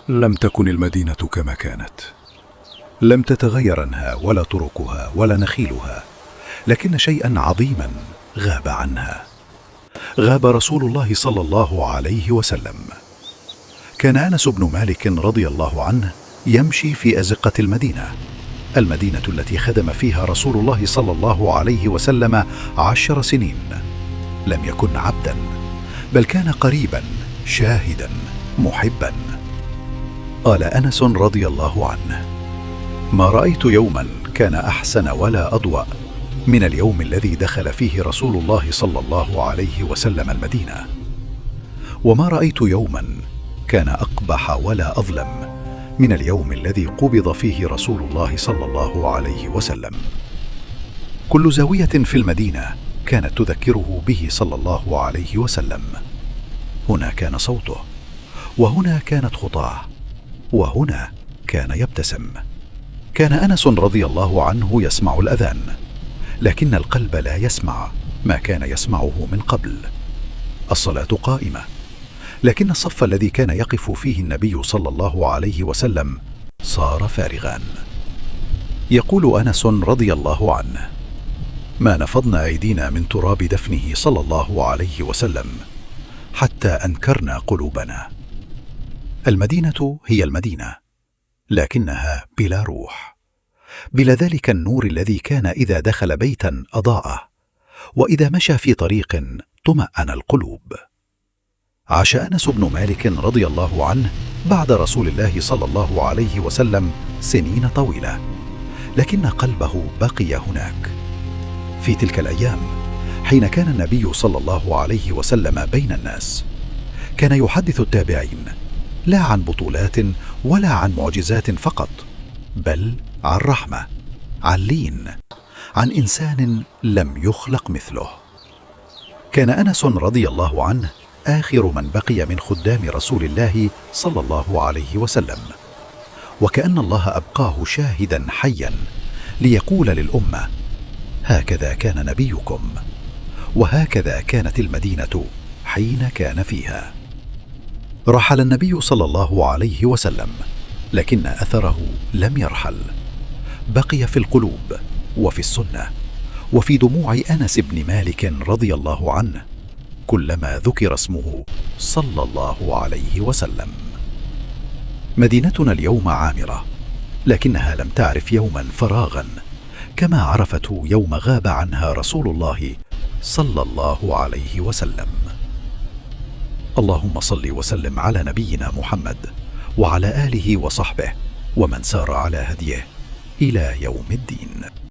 لم تكن المدينة كما كانت. لم تتغير عنها ولا طرقها ولا نخيلها، لكن شيئا عظيما غاب عنها. غاب رسول الله صلى الله عليه وسلم. كان أنس بن مالك رضي الله عنه يمشي في أزقة المدينة التي خدم فيها رسول الله صلى الله عليه وسلم 10 سنين. لم يكن عبدا، بل كان قريبا شاهدا محبا. قال أنس رضي الله عنه: ما رأيت يوما كان أحسن ولا أضوأ من اليوم الذي دخل فيه رسول الله صلى الله عليه وسلم المدينة، وما رأيت يوما كان أقبح ولا أظلم من اليوم الذي قبض فيه رسول الله صلى الله عليه وسلم. كل زاوية في المدينة كانت تذكره به صلى الله عليه وسلم. هنا كان صوته، وهنا كانت خطاه، وهنا كان يبتسم. كان أنس رضي الله عنه يسمع الأذان، لكن القلب لا يسمع ما كان يسمعه من قبل. الصلاة قائمة، لكن الصف الذي كان يقف فيه النبي صلى الله عليه وسلم صار فارغا. يقول أنس رضي الله عنه: ما نفضنا أيدينا من تراب دفنه صلى الله عليه وسلم حتى أنكرنا قلوبنا. المدينة هي المدينة، لكنها بلا روح، بلا ذلك النور الذي كان إذا دخل بيتا أضاءه، وإذا مشى في طريق طمأن القلوب. عاش أنس بن مالك رضي الله عنه بعد رسول الله صلى الله عليه وسلم سنين طويلة، لكن قلبه بقي هناك. في تلك الأيام حين كان النبي صلى الله عليه وسلم بين الناس، كان يحدث التابعين لا عن بطولات ولا عن معجزات فقط، بل عن رحمة، عن لين، عن إنسان لم يخلق مثله. كان أنس رضي الله عنه آخر من بقي من خدام رسول الله صلى الله عليه وسلم، وكأن الله أبقاه شاهدا حيا ليقول للأمة: هكذا كان نبيكم، وهكذا كانت المدينة حين كان فيها. رحل النبي صلى الله عليه وسلم، لكن أثره لم يرحل، بقي في القلوب وفي السنة وفي دموع أنس بن مالك رضي الله عنه كلما ذكر اسمه صلى الله عليه وسلم. مدينتنا اليوم عامرة، لكنها لم تعرف يوما فراغا كما عرفته يوم غاب عنها رسول الله صلى الله عليه وسلم. اللهم صل وسلم على نبينا محمد وعلى آله وصحبه ومن سار على هديه إلى يوم الدين.